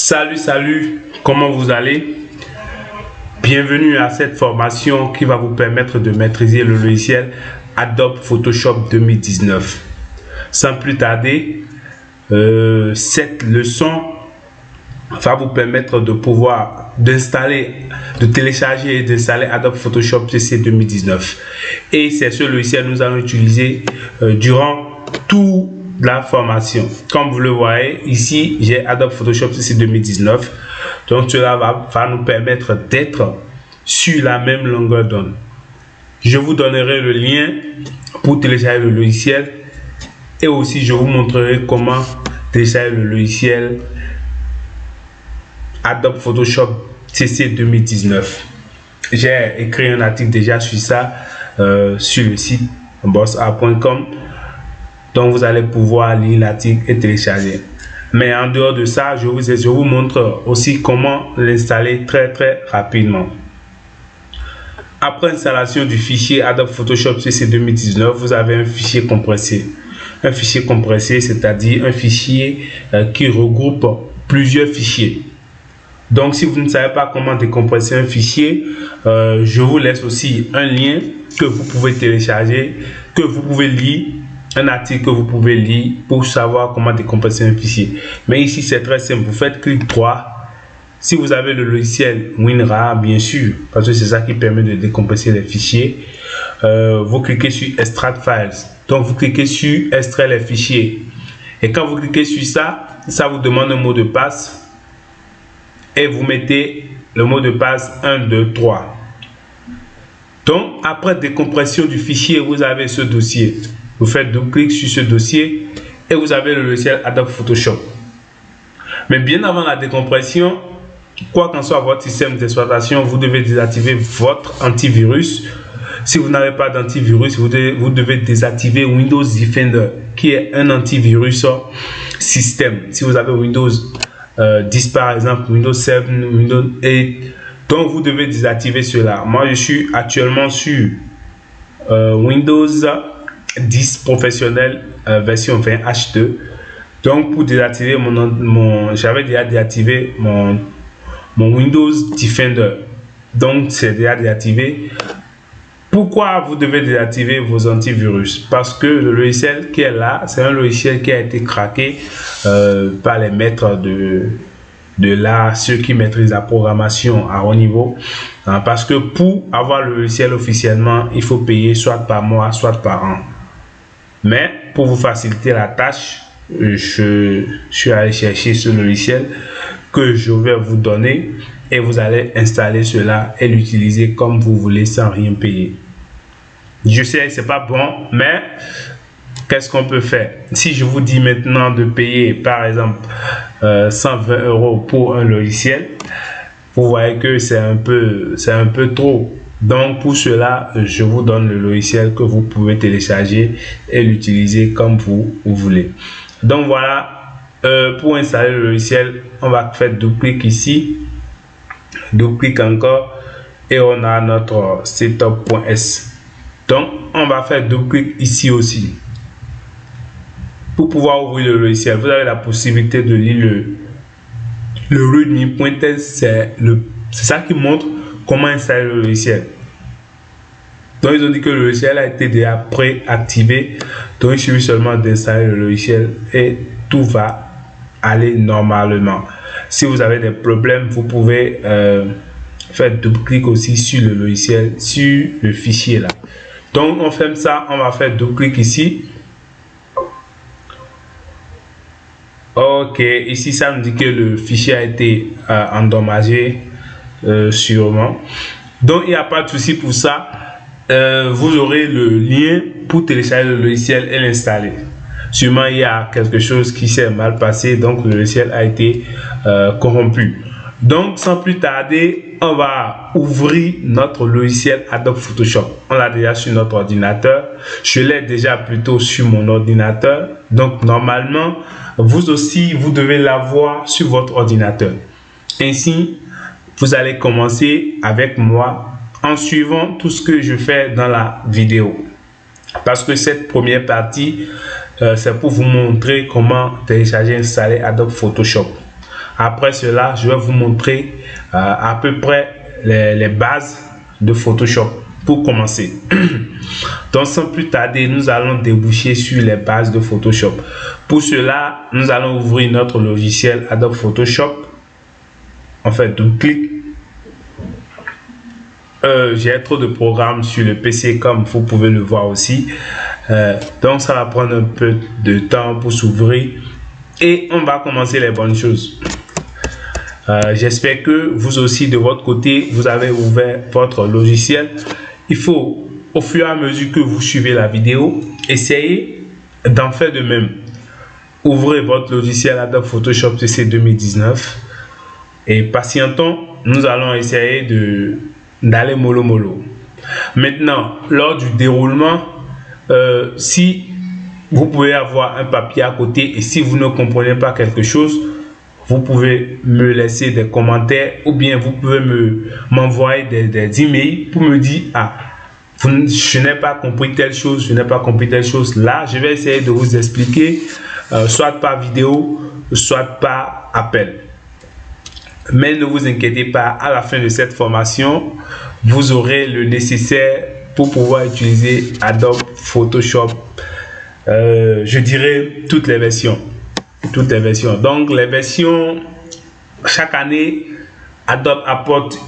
Salut, comment vous allez? Bienvenue à cette formation qui va vous permettre de maîtriser le logiciel Adobe Photoshop 2019. Sans plus tarder, cette leçon va vous permettre de pouvoir de télécharger et d'installer Adobe Photoshop CC 2019. Et c'est ce logiciel que nous allons utiliser durant toute la formation. Comme vous le voyez ici, j'ai Adobe Photoshop CC 2019. Donc cela va nous permettre d'être sur la même longueur d'onde. Je vous donnerai le lien pour télécharger le logiciel et aussi je vous montrerai comment télécharger le logiciel Adobe Photoshop CC 2019. J'ai écrit un article déjà sur ça sur le site bossart.com. Donc vous allez pouvoir lire l'article et télécharger. Mais en dehors de ça, je vous montre aussi comment l'installer très rapidement. Après installation du fichier Adobe Photoshop CC 2019, vous avez un fichier compressé. Un fichier compressé, c'est-à-dire un fichier qui regroupe plusieurs fichiers. Donc si vous ne savez pas comment décompresser un fichier, je vous laisse aussi un lien que vous pouvez télécharger, que vous pouvez lire. Un article que vous pouvez lire pour savoir comment décompresser un fichier. Mais ici, c'est très simple. Vous faites clic droit. Si vous avez le logiciel WinRAR, bien sûr, parce que c'est ça qui permet de décompresser les fichiers, vous cliquez sur Extract Files. Donc, vous cliquez sur Extraire les fichiers. Et quand vous cliquez sur ça, ça vous demande un mot de passe. Et vous mettez le mot de passe 1, 2, 3. Donc, après décompression du fichier, vous avez ce dossier. Vous faites double clic sur ce dossier et vous avez le logiciel Adobe Photoshop. Mais bien avant la décompression, quoi qu'en soit votre système d'exploitation, vous devez désactiver votre antivirus. Si vous n'avez pas d'antivirus, vous devez désactiver Windows Defender, qui est un antivirus système. Si vous avez Windows 10 par exemple, Windows 7, Windows 8, donc vous devez désactiver cela. Moi, je suis actuellement sur Windows 10 professionnel version 20 H2. Donc pour désactiver j'avais déjà désactivé mon Windows Defender. Donc c'est déjà désactivé. Pourquoi vous devez désactiver vos antivirus? Parce que le logiciel qui est là, c'est un logiciel qui a été craqué par les maîtres de l'art, ceux qui maîtrisent la programmation à haut niveau. Parce que pour avoir le logiciel officiellement, il faut payer soit par mois, soit par an. Mais pour vous faciliter la tâche, je suis allé chercher ce logiciel que je vais vous donner et vous allez installer cela et l'utiliser comme vous voulez sans rien payer. Je sais, c'est pas bon, mais qu'est-ce qu'on peut faire? Si je vous dis maintenant de payer par exemple 120 € pour un logiciel, vous voyez que c'est un peu trop. Donc pour cela, je vous donne le logiciel que vous pouvez télécharger et l'utiliser comme vous voulez. Donc voilà, pour installer le logiciel, on va faire double clic ici, double clic encore et on a notre setup.s. Donc on va faire double clic ici aussi. Pour pouvoir ouvrir le logiciel, vous avez la possibilité de lire le readme.test, c'est ça qui montre comment installer le logiciel. Donc ils ont dit que le logiciel a été déjà préactivé. Donc il suffit seulement d'installer le logiciel et tout va aller normalement. Si vous avez des problèmes, vous pouvez faire double clic aussi sur le logiciel, sur le fichier là. Donc on ferme ça, on va faire double clic ici. Ok, ici ça nous dit que le fichier a été endommagé sûrement. Donc il n'y a pas de souci pour ça. Vous aurez le lien pour télécharger le logiciel et l'installer. Sûrement il y a quelque chose qui s'est mal passé, donc le logiciel a été corrompu. Donc sans plus tarder, on va ouvrir notre logiciel Adobe Photoshop. On l'a déjà sur notre ordinateur. Je l'ai déjà plutôt sur mon ordinateur. Donc normalement, vous aussi, vous devez l'avoir sur votre ordinateur. Ainsi, vous allez commencer avec moi en suivant tout ce que je fais dans la vidéo. Parce que cette première partie, c'est pour vous montrer comment télécharger et installer Adobe Photoshop. Après cela, je vais vous montrer à peu près les bases de Photoshop pour commencer. Donc sans plus tarder, nous allons déboucher sur les bases de Photoshop. Pour cela, nous allons ouvrir notre logiciel Adobe Photoshop. En fait, double-clic. J'ai trop de programmes sur le PC comme vous pouvez le voir aussi. Donc ça va prendre un peu de temps pour s'ouvrir. Et on va commencer les bonnes choses. J'espère que vous aussi de votre côté, vous avez ouvert votre logiciel. Il faut, au fur et à mesure que vous suivez la vidéo, essayer d'en faire de même. Ouvrez votre logiciel Adobe Photoshop CC 2019 et patientons, nous allons essayer d'aller mollo mollo. Maintenant, lors du déroulement, si vous pouvez avoir un papier à côté et si vous ne comprenez pas quelque chose, vous pouvez me laisser des commentaires ou bien vous pouvez m'envoyer des emails pour me dire je n'ai pas compris telle chose, je n'ai pas compris telle chose. Là, je vais essayer de vous expliquer soit par vidéo, soit par appel. Mais ne vous inquiétez pas, à la fin de cette formation, vous aurez le nécessaire pour pouvoir utiliser Adobe Photoshop. Je dirais toutes les versions. Toutes les versions. Donc, les versions, chaque année, Adobe apporte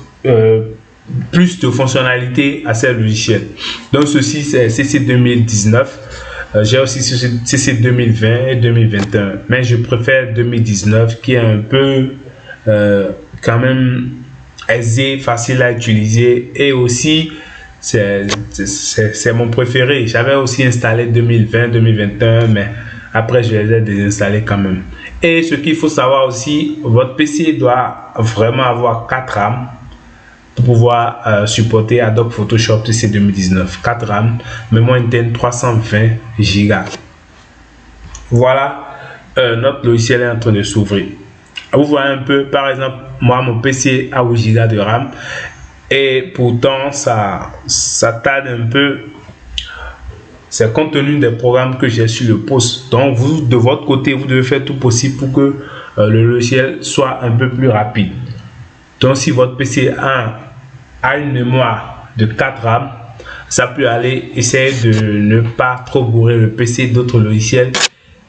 plus de fonctionnalités à ces logiciels. Donc, ceci, c'est CC 2019. J'ai aussi CC 2020 et 2021. Mais je préfère 2019 qui est un peu quand même aisé, facile à utiliser et aussi c'est mon préféré. J'avais aussi installé 2020, 2021, mais après je les ai désinstallés quand même. Et ce qu'il faut savoir aussi, votre PC doit vraiment avoir 4 RAM pour pouvoir supporter Adobe Photoshop CC 2019. 4 RAM, mémoire interne 320 Go. Voilà, notre logiciel est en train de s'ouvrir. Vous voyez un peu, par exemple, moi mon PC a 8 Go de RAM et pourtant ça tarde un peu. C'est compte tenu des programmes que j'ai sur le poste. Donc vous de votre côté, vous devez faire tout possible pour que le logiciel soit un peu plus rapide. Donc si votre PC a une mémoire de 4 RAM, ça peut aller. Essayer de ne pas trop bourrer le PC d'autres logiciels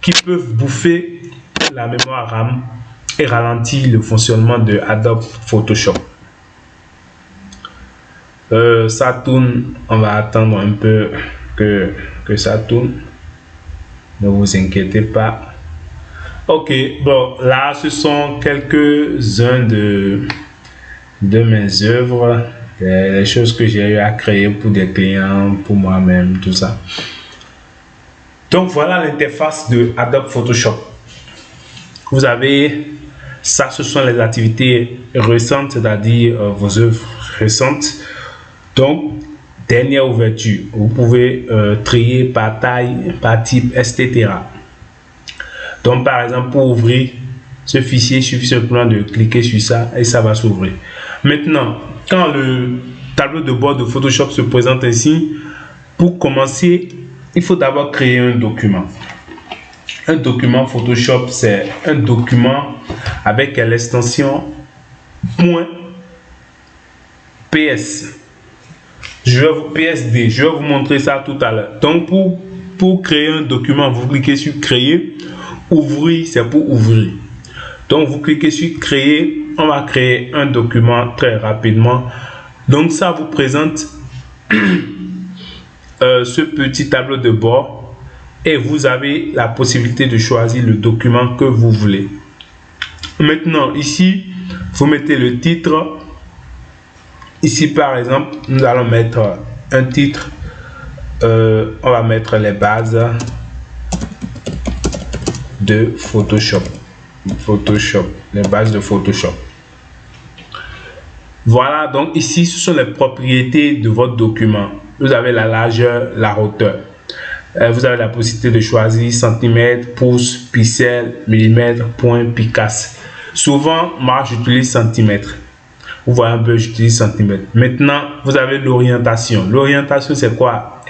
qui peuvent bouffer la mémoire RAM et ralentir le fonctionnement de Adobe Photoshop. Ça tourne, on va attendre un peu que ça tourne. Ne vous inquiétez pas. Ok, bon, là ce sont quelques-uns de mes œuvres, les choses que j'ai eu à créer pour des clients, pour moi-même, tout ça. Donc voilà l'interface de Adobe Photoshop. Vous avez ça, ce sont les activités récentes, c'est-à-dire vos œuvres récentes. Donc, dernière ouverture, vous pouvez trier par taille, par type, etc. Donc, par exemple, pour ouvrir ce fichier, il suffit simplement de cliquer sur ça et ça va s'ouvrir. Maintenant, quand le tableau de bord de Photoshop se présente ainsi, pour commencer, il faut d'abord créer un document. Un document Photoshop, c'est un document avec l'extension .ps. PSD, je vais vous montrer ça tout à l'heure. Donc pour créer un document, vous cliquez sur créer. Ouvrir, c'est pour ouvrir. Donc vous cliquez sur créer. On va créer un document très rapidement. Donc ça vous présente ce petit tableau de bord et vous avez la possibilité de choisir le document que vous voulez. Maintenant ici, vous mettez le titre. Ici par exemple, nous allons mettre un titre. On va mettre les bases de Photoshop. Les bases de Photoshop. Voilà, donc ici ce sont les propriétés de votre document. Vous avez la largeur, la hauteur. Vous avez la possibilité de choisir centimètres, pouces, pixels, millimètres, points, picasses. Souvent, moi j'utilise centimètres. Vous voyez un peu, j'utilise centimètres. Maintenant, vous avez l'orientation. L'orientation, c'est quoi?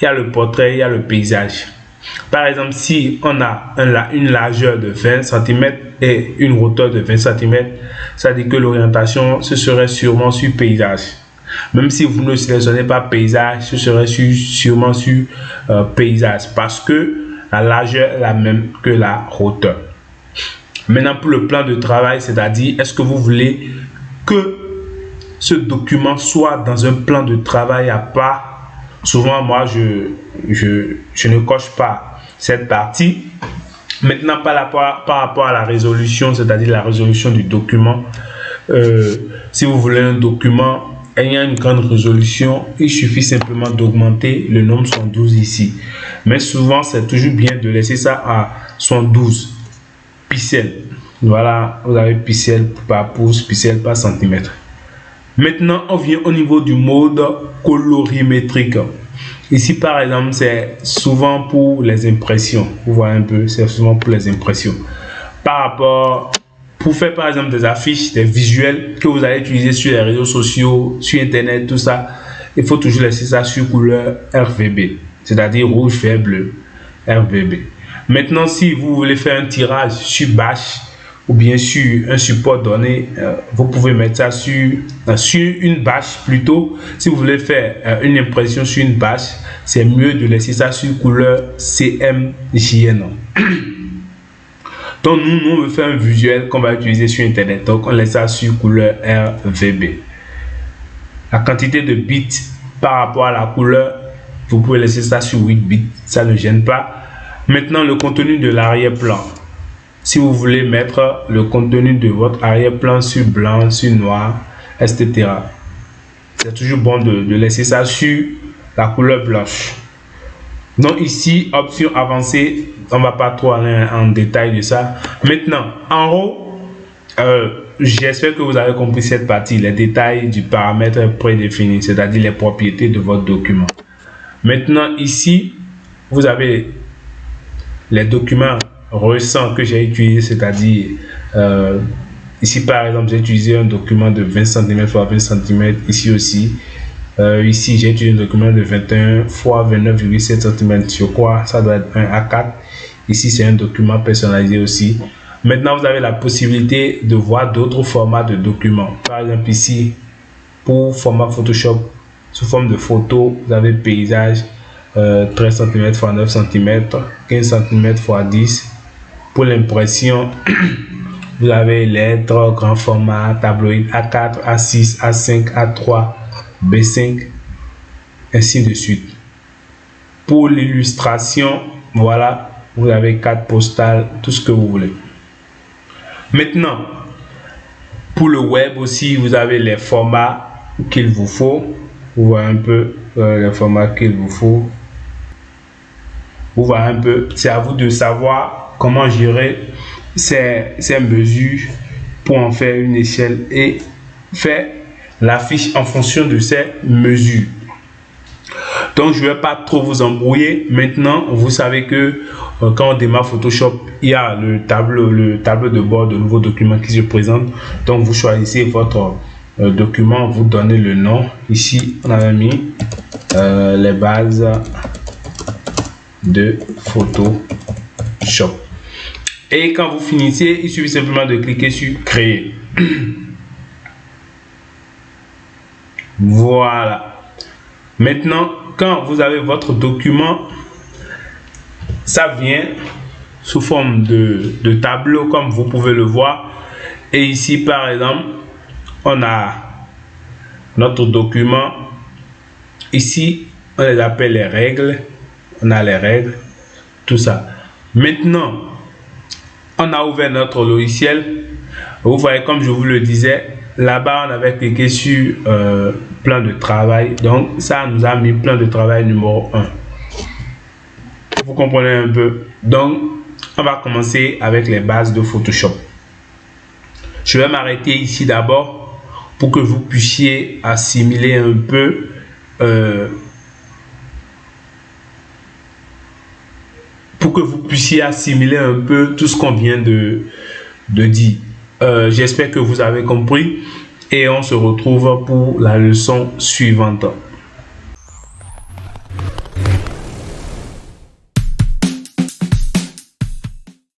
Il y a le portrait, il y a le paysage. Par exemple, si on a une largeur de 20 cm et une hauteur de 20 cm, ça dit que l'orientation, ce serait sûrement sur paysage. Même si vous ne sélectionnez pas paysage, ce serait sûrement sur paysage parce que la largeur est la même que la hauteur. Maintenant, pour le plan de travail, c'est-à-dire, est-ce que vous voulez que ce document soit dans un plan de travail à part? Souvent, moi, je ne coche pas cette partie. Maintenant, par rapport à la résolution, c'est-à-dire la résolution du document, si vous voulez un document ayant une grande résolution, il suffit simplement d'augmenter le nombre 112 ici. Mais souvent, c'est toujours bien de laisser ça à 112 pixels. Voilà, vous avez pixels par pouce, pixels par centimètre. Maintenant, on vient au niveau du mode colorimétrique. Ici, par exemple, c'est souvent pour les impressions. Vous voyez un peu, c'est souvent pour les impressions. Pour faire par exemple des affiches, des visuels que vous allez utiliser sur les réseaux sociaux, sur Internet, tout ça, il faut toujours laisser ça sur couleur RGB, c'est-à-dire rouge, vert, bleu, RGB. Maintenant, si vous voulez faire un tirage sur Bash, ou bien sur un support donné, vous pouvez mettre ça sur une bâche plutôt. Si vous voulez faire une impression sur une bâche, c'est mieux de laisser ça sur couleur CMJN. Donc nous, on veut faire un visuel qu'on va utiliser sur Internet. Donc on laisse ça sur couleur RGB. La quantité de bits par rapport à la couleur, vous pouvez laisser ça sur 8 bits. Ça ne gêne pas. Maintenant, le contenu de l'arrière-plan. Si vous voulez mettre le contenu de votre arrière-plan sur blanc, sur noir, etc. C'est toujours bon de laisser ça sur la couleur blanche. Donc ici, option avancée, on ne va pas trop aller en détail de ça. Maintenant, en haut, j'espère que vous avez compris cette partie, les détails du paramètre prédéfini, c'est-à-dire les propriétés de votre document. Maintenant, ici, vous avez les documents récents que j'ai utilisé, c'est-à-dire ici par exemple j'ai utilisé un document de 20 cm x 20 cm, ici aussi ici j'ai utilisé un document de 21 x 29,7 cm, je crois ça doit être un A4. Ici c'est un document personnalisé aussi. Maintenant vous avez la possibilité de voir d'autres formats de documents. Par exemple ici pour format Photoshop sous forme de photo, vous avez paysage 13 cm x 9 cm, 15 cm x 10. Pour l'impression, vous avez lettres, grand format, tabloïd A4, A6, A5, A3, B5, ainsi de suite. Pour l'illustration, voilà, vous avez carte postale, tout ce que vous voulez. Maintenant, pour le web aussi, vous avez les formats qu'il vous faut. Vous voyez un peu les formats qu'il vous faut. Vous voyez un peu, c'est à vous de savoir comment gérer ces mesures pour en faire une échelle et faire l'affiche en fonction de ces mesures. Donc je ne vais pas trop vous embrouiller. Maintenant vous savez que quand on démarre Photoshop, il y a le tableau de bord de nouveau document qui se présente. Donc vous choisissez votre document, vous donnez le nom. Ici on avait mis les bases de Photoshop. Et quand vous finissez, il suffit simplement de cliquer sur créer. Voilà. Maintenant, quand vous avez votre document, ça vient sous forme de tableau comme vous pouvez le voir. Et ici, par exemple, on a notre document. Ici, on les appelle les règles. On a les règles, tout ça. Maintenant, on a ouvert notre logiciel. Vous voyez, comme je vous le disais, là-bas, on avait cliqué sur plan de travail. Donc, ça nous a mis plan de travail numéro 1. Vous comprenez un peu. Donc, on va commencer avec les bases de Photoshop. Je vais m'arrêter ici d'abord pour que vous puissiez assimiler un peu tout ce qu'on vient de dire. J'espère que vous avez compris et on se retrouve pour la leçon suivante.